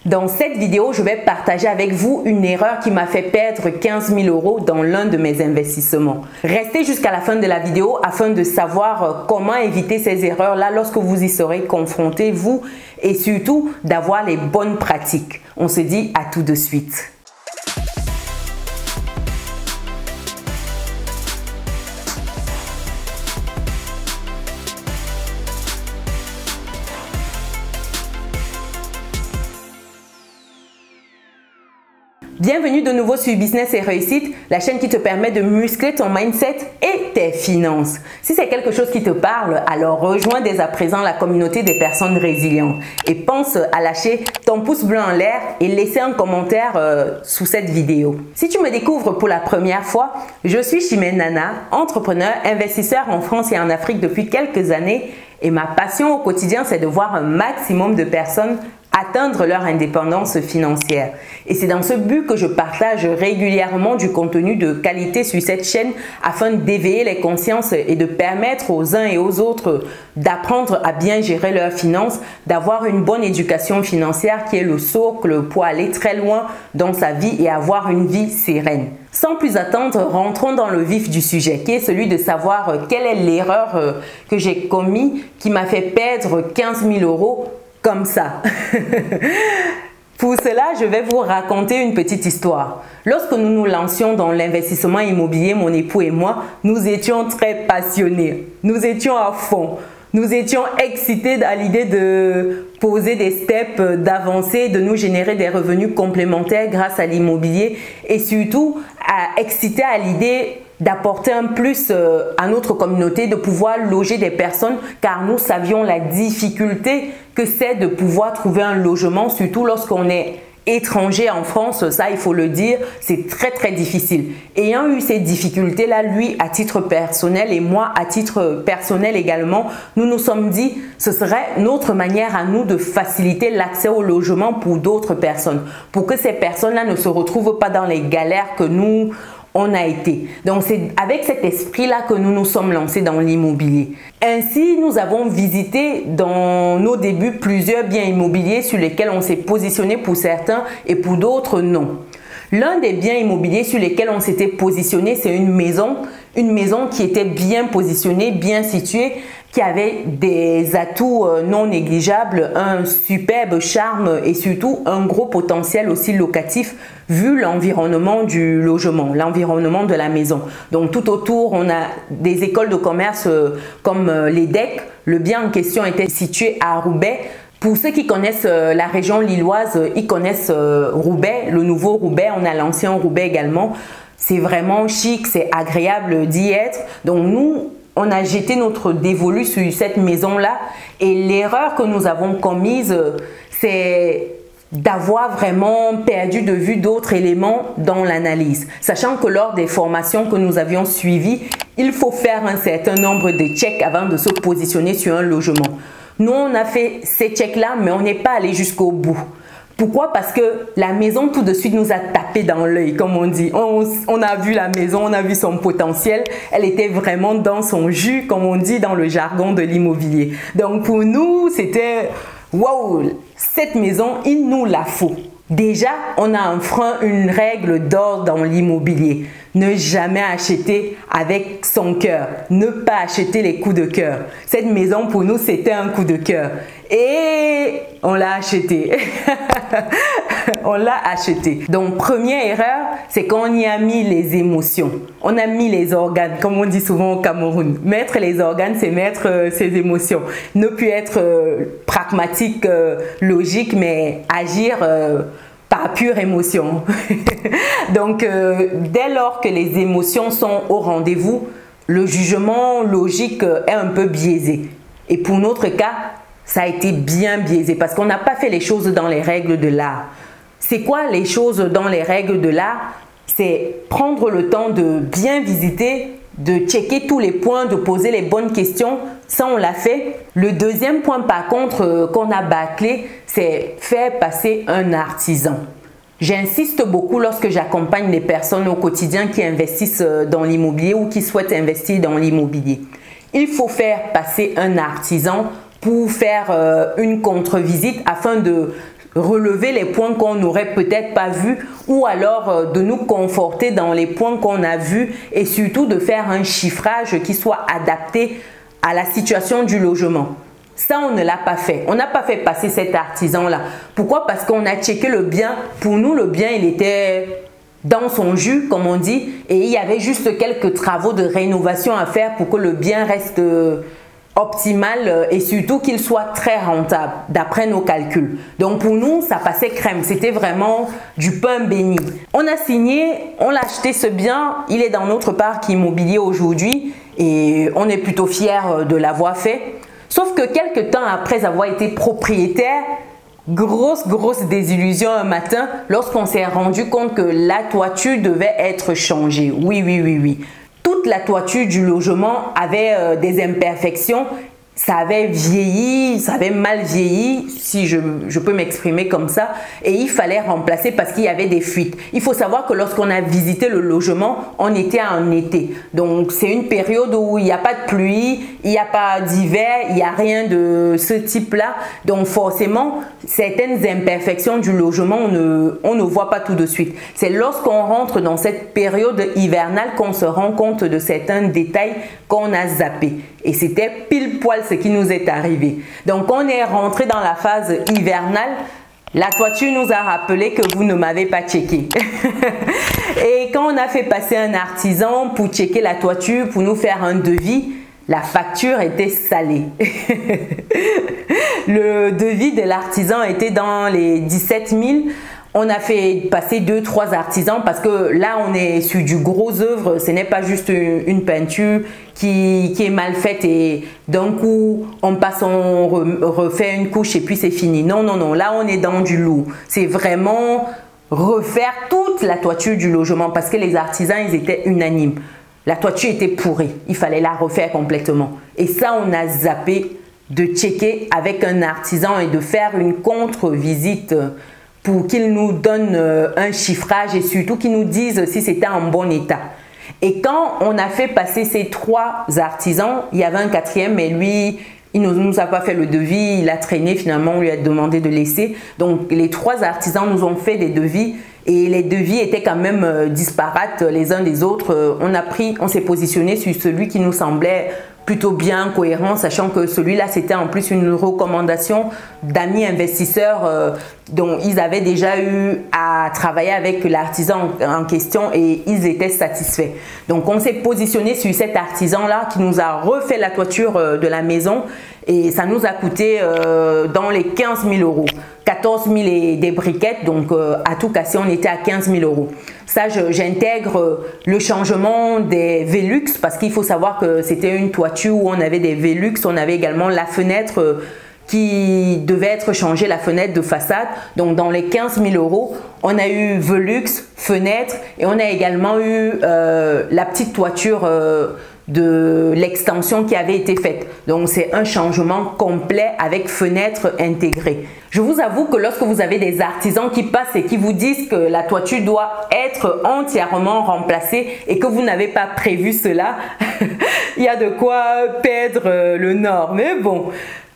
Dans cette vidéo, je vais partager avec vous une erreur qui m'a fait perdre 15 000 € dans l'un de mes investissements. Restez jusqu'à la fin de la vidéo afin de savoir comment éviter ces erreurs-là lorsque vous y serez confrontés, vous, et surtout d'avoir les bonnes pratiques. On se dit à tout de suite. Bienvenue de nouveau sur Business et Réussite, la chaîne qui te permet de muscler ton mindset et tes finances. Si c'est quelque chose qui te parle, alors rejoins dès à présent la communauté des personnes résilientes et pense à lâcher ton pouce bleu en l'air et laisser un commentaire sous cette vidéo. Si tu me découvres pour la première fois, je suis Chimène Nana, entrepreneur, investisseur en France et en Afrique depuis quelques années et ma passion au quotidien, c'est de voir un maximum de personnes atteindre leur indépendance financière. Et c'est dans ce but que je partage régulièrement du contenu de qualité sur cette chaîne afin d'éveiller les consciences et de permettre aux uns et aux autres d'apprendre à bien gérer leurs finances, d'avoir une bonne éducation financière qui est le socle pour aller très loin dans sa vie et avoir une vie sereine. Sans plus attendre, rentrons dans le vif du sujet qui est celui de savoir quelle est l'erreur que j'ai commise qui m'a fait perdre 15 000 € comme ça. Pour cela, je vais vous raconter une petite histoire. Lorsque nous nous lancions dans l'investissement immobilier, mon époux et moi, nous étions très passionnés. Nous étions à fond. Nous étions excités à l'idée de poser des steps, d'avancer, de nous générer des revenus complémentaires grâce à l'immobilier et surtout excités à l'idée d'apporter un plus à notre communauté, de pouvoir loger des personnes car nous savions la difficulté que c'est de pouvoir trouver un logement, surtout lorsqu'on est étranger en France, ça il faut le dire, c'est très difficile. Ayant eu ces difficultés-là, lui à titre personnel et moi à titre personnel également, nous nous sommes dit ce serait notre manière à nous de faciliter l'accès au logement pour d'autres personnes, pour que ces personnes-là ne se retrouvent pas dans les galères que nous on a été. Donc c'est avec cet esprit-là que nous nous sommes lancés dans l'immobilier. Ainsi, nous avons visité dans nos débuts plusieurs biens immobiliers sur lesquels on s'est positionné pour certains et pour d'autres non. L'un des biens immobiliers sur lesquels on s'était positionné, c'est une maison qui était bien positionnée, bien située, qui avait des atouts non négligeables, un superbe charme et surtout un gros potentiel aussi locatif vu l'environnement du logement, l'environnement de la maison. Donc tout autour, on a des écoles de commerce comme l'EDEC. Le bien en question était situé à Roubaix. Pour ceux qui connaissent la région lilloise, ils connaissent Roubaix, le nouveau Roubaix, on a l'ancien Roubaix également. C'est vraiment chic, c'est agréable d'y être. Donc nous, on a jeté notre dévolu sur cette maison-là et l'erreur que nous avons commise, c'est d'avoir vraiment perdu de vue d'autres éléments dans l'analyse. Sachant que lors des formations que nous avions suivies, il faut faire un certain nombre de checks avant de se positionner sur un logement. Nous, on a fait ces checks-là, mais on n'est pas allé jusqu'au bout. Pourquoi? Parce que la maison tout de suite nous a tapé dans l'œil, comme on dit. On a vu la maison, on a vu son potentiel. Elle était vraiment dans son jus, comme on dit dans le jargon de l'immobilier. Donc pour nous, c'était waouh, cette maison, il nous la faut. Déjà, on a un frein, une règle d'or dans l'immobilier. Ne jamais acheter avec son cœur. Ne pas acheter les coups de cœur. Cette maison, pour nous, c'était un coup de cœur. Et on l'a acheté. On l'a acheté. Donc, première erreur, c'est qu'on y a mis les émotions. On a mis les organes, comme on dit souvent au Cameroun. Mettre les organes, c'est mettre ses émotions. Ne plus être pragmatique, logique, mais agir par pure émotion. Donc, dès lors que les émotions sont au rendez-vous, le jugement logique est un peu biaisé. Et pour notre cas, ça a été bien biaisé parce qu'on n'a pas fait les choses dans les règles de l'art. C'est quoi les choses dans les règles de l'art? C'est prendre le temps de bien visiter, de checker tous les points, de poser les bonnes questions. Ça, on l'a fait. Le deuxième point, par contre, qu'on a bâclé, c'est faire passer un artisan. J'insiste beaucoup lorsque j'accompagne les personnes au quotidien qui investissent dans l'immobilier ou qui souhaitent investir dans l'immobilier. Il faut faire passer un artisan pour faire une contre-visite afin de relever les points qu'on n'aurait peut-être pas vus ou alors de nous conforter dans les points qu'on a vus et surtout de faire un chiffrage qui soit adapté à la situation du logement. Ça, on ne l'a pas fait. On n'a pas fait passer cet artisan-là. Pourquoi? Parce qu'on a checké le bien. Pour nous, le bien, il était dans son jus, comme on dit, et il y avait juste quelques travaux de rénovation à faire pour que le bien reste optimal et surtout qu'il soit très rentable d'après nos calculs. Donc pour nous, ça passait crème. C'était vraiment du pain béni. On a signé, on l'a acheté ce bien. Il est dans notre parc immobilier aujourd'hui et on est plutôt fiers de l'avoir fait. Sauf que quelques temps après avoir été propriétaire, grosse désillusion un matin lorsqu'on s'est rendu compte que la toiture devait être changée. Oui. Toute la toiture du logement avait des imperfections. Ça avait vieilli, ça avait mal vieilli, si je peux m'exprimer comme ça, et il fallait remplacer parce qu'il y avait des fuites. Il faut savoir que lorsqu'on a visité le logement, on était en été. Donc c'est une période où il n'y a pas de pluie, il n'y a pas d'hiver, il n'y a rien de ce type-là. Donc forcément, certaines imperfections du logement, on ne voit pas tout de suite. C'est lorsqu'on rentre dans cette période hivernale qu'on se rend compte de certains détails qu'on a zappés. Et c'était pile poil ce qui nous est arrivé. Donc on est rentré dans la phase hivernale. La toiture nous a rappelé que vous ne m'avez pas checké. Et quand on a fait passer un artisan pour checker la toiture, pour nous faire un devis, la facture était salée. Le devis de l'artisan était dans les 17 000. On a fait passer 2-3 artisans parce que là, on est sur du gros œuvre. Ce n'est pas juste une peinture qui est mal faite et d'un coup, on passe, on refait une couche et puis c'est fini. Non. Là, on est dans du lourd. C'est vraiment refaire toute la toiture du logement parce que les artisans, ils étaient unanimes. La toiture était pourrie. Il fallait la refaire complètement. Et ça, on a zappé de checker avec un artisan et de faire une contre-visite pour qu'ils nous donnent un chiffrage et surtout qu'ils nous disent si c'était en bon état. Et quand on a fait passer ces 3 artisans, il y avait un 4e, mais lui, il ne nous a pas fait le devis, il a traîné finalement, on lui a demandé de laisser. Donc les 3 artisans nous ont fait des devis et les devis étaient quand même disparates les uns des autres. On s'est positionné sur celui qui nous semblait plutôt bien cohérent, sachant que celui-là, c'était en plus une recommandation d'amis investisseurs dont ils avaient déjà eu à travailler avec l'artisan en question et ils étaient satisfaits. Donc, on s'est positionné sur cet artisan-là qui nous a refait la toiture de la maison et ça nous a coûté dans les 15 000 €. 14 000 et des briquettes, donc à tout casser, on était à 15 000 €. Ça, j'intègre le changement des Velux parce qu'il faut savoir que c'était une toiture où on avait des Velux, on avait également la fenêtre qui devait être changée, la fenêtre de façade. Donc dans les 15 000 €, on a eu Velux, fenêtre et on a également eu la petite toiture de l'extension qui avait été faite. Donc c'est un changement complet avec fenêtre intégrée. Je vous avoue que lorsque vous avez des artisans qui passent et qui vous disent que la toiture doit être entièrement remplacée et que vous n'avez pas prévu cela, il y a de quoi perdre le nord. Mais bon,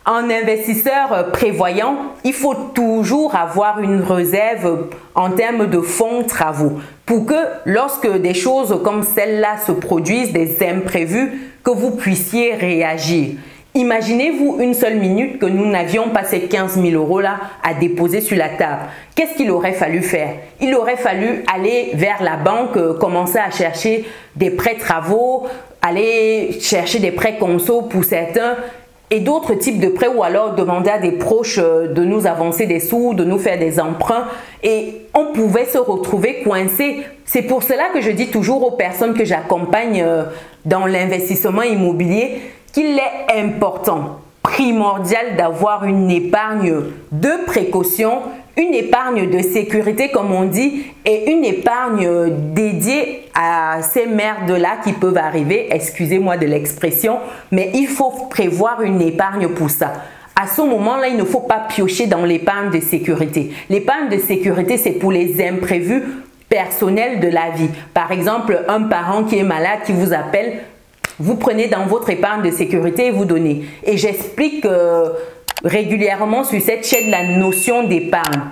en investisseur prévoyant, il faut toujours avoir une réserve en termes de fonds travaux pour que lorsque des choses comme celle-là se produisent, des imprévus, que vous puissiez réagir. Imaginez-vous une seule minute que nous n'avions pas ces 15 000 € là à déposer sur la table. Qu'est-ce qu'il aurait fallu faire? Il aurait fallu aller vers la banque, commencer à chercher des prêts travaux, aller chercher des prêts conso pour certains et d'autres types de prêts ou alors demander à des proches de nous avancer des sous, de nous faire des emprunts et on pouvait se retrouver coincé. C'est pour cela que je dis toujours aux personnes que j'accompagne dans l'investissement immobilier qu'il est important, primordial d'avoir une épargne de précaution, une épargne de sécurité comme on dit et une épargne dédiée à ces merdes-là qui peuvent arriver, excusez-moi de l'expression, mais il faut prévoir une épargne pour ça. À ce moment-là, il ne faut pas piocher dans l'épargne de sécurité. L'épargne de sécurité, c'est pour les imprévus personnels de la vie. Par exemple, un parent qui est malade, qui vous appelle, vous prenez dans votre épargne de sécurité et vous donnez. Et j'explique régulièrement sur cette chaîne la notion d'épargne.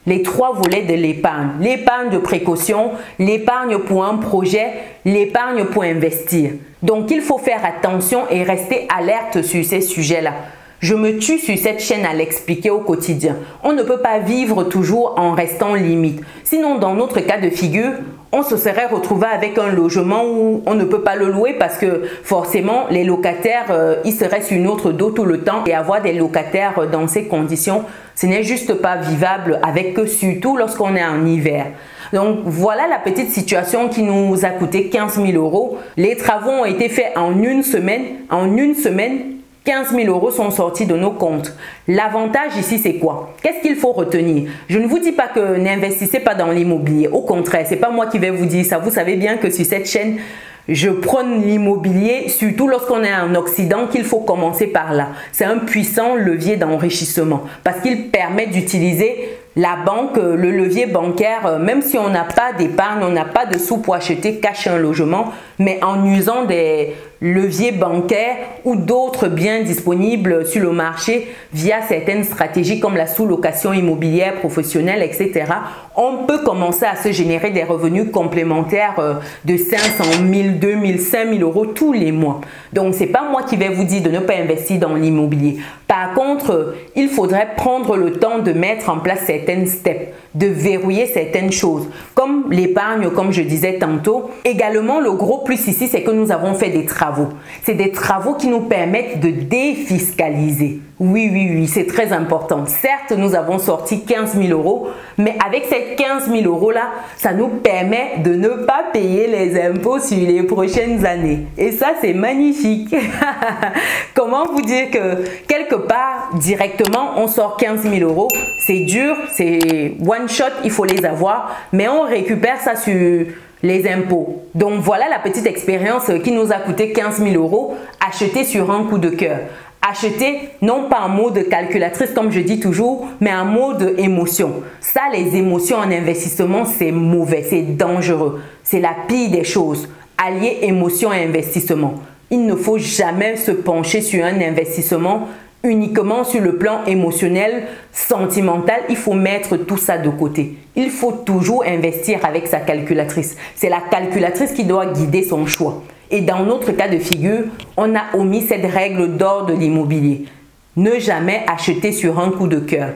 Les 3 volets de l'épargne. L'épargne de précaution, l'épargne pour un projet, l'épargne pour investir. Donc, il faut faire attention et rester alerte sur ces sujets-là. Je me tue sur cette chaîne à l'expliquer au quotidien. On ne peut pas vivre toujours en restant limite. Sinon, dans notre cas de figure, on se serait retrouvé avec un logement où on ne peut pas le louer parce que forcément, les locataires, ils seraient sur notre dos tout le temps. Et avoir des locataires dans ces conditions, ce n'est juste pas vivable avec eux, surtout lorsqu'on est en hiver. Donc, voilà la petite situation qui nous a coûté 15 000 €. Les travaux ont été faits en une semaine. En une semaine, 15 000 € sont sortis de nos comptes. L'avantage ici, c'est quoi? Qu'est-ce qu'il faut retenir? Je ne vous dis pas que n'investissez pas dans l'immobilier. Au contraire, ce n'est pas moi qui vais vous dire ça. Vous savez bien que sur cette chaîne, je prône l'immobilier, surtout lorsqu'on est en Occident, qu'il faut commencer par là. C'est un puissant levier d'enrichissement parce qu'il permet d'utiliser la banque, le levier bancaire, même si on n'a pas d'épargne, on n'a pas de sous pour acheter cash un logement, mais en usant des leviers bancaires ou d'autres biens disponibles sur le marché via certaines stratégies comme la sous-location immobilière professionnelle, etc., on peut commencer à se générer des revenus complémentaires de 500 000, 2 000, 5 000 € tous les mois. Donc, ce n'est pas moi qui vais vous dire de ne pas investir dans l'immobilier. Par contre, il faudrait prendre le temps de mettre en place certaines steps, de verrouiller certaines choses, comme l'épargne, comme je disais tantôt. Également, le gros plus ici, c'est que nous avons fait des travaux. C'est des travaux qui nous permettent de défiscaliser. Oui, c'est très important. Certes, nous avons sorti 15 000 €, mais avec ces 15 000 € là, ça nous permet de ne pas payer les impôts sur les prochaines années. Et ça, c'est magnifique. Comment vous dire que quelque part, directement, on sort 15 000 €. C'est dur, c'est one shot, il faut les avoir, mais on récupère ça sur les impôts. Donc, voilà la petite expérience qui nous a coûté 15 000 € achetée sur un coup de cœur. Acheter non pas en mode calculatrice comme je dis toujours, mais en mode émotion. Ça, les émotions en investissement, c'est mauvais, c'est dangereux. C'est la pire des choses. Allier émotion et investissement. Il ne faut jamais se pencher sur un investissement uniquement sur le plan émotionnel, sentimental. Il faut mettre tout ça de côté. Il faut toujours investir avec sa calculatrice. C'est la calculatrice qui doit guider son choix. Et dans notre cas de figure, on a omis cette règle d'or de l'immobilier. Ne jamais acheter sur un coup de cœur.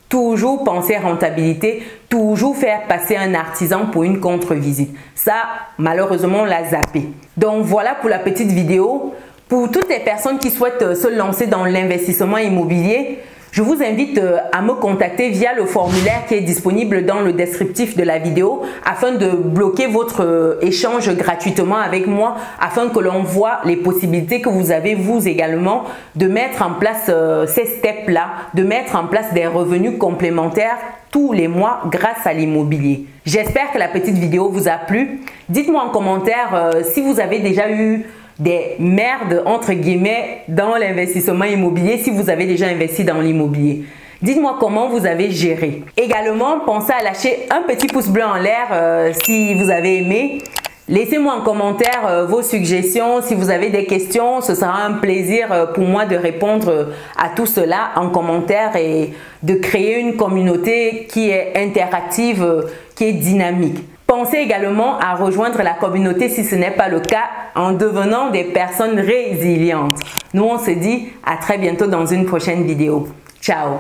Toujours penser rentabilité, toujours faire passer un artisan pour une contre-visite. Ça, malheureusement, on l'a zappé. Donc voilà pour la petite vidéo. Pour toutes les personnes qui souhaitent se lancer dans l'investissement immobilier, je vous invite à me contacter via le formulaire qui est disponible dans le descriptif de la vidéo afin de bloquer votre échange gratuitement avec moi afin que l'on voit les possibilités que vous avez vous également de mettre en place ces steps-là, de mettre en place des revenus complémentaires tous les mois grâce à l'immobilier. J'espère que la petite vidéo vous a plu. Dites-moi en commentaire si vous avez déjà eu des merdes entre guillemets dans l'investissement immobilier si vous avez déjà investi dans l'immobilier. Dites-moi comment vous avez géré. Également, pensez à lâcher un petit pouce bleu en l'air si vous avez aimé. Laissez-moi en commentaire vos suggestions. Si vous avez des questions, ce sera un plaisir pour moi de répondre à tout cela en commentaire et de créer une communauté qui est interactive, qui est dynamique. Pensez également à rejoindre la communauté si ce n'est pas le cas en devenant des personnes résilientes. Nous, on se dit à très bientôt dans une prochaine vidéo. Ciao!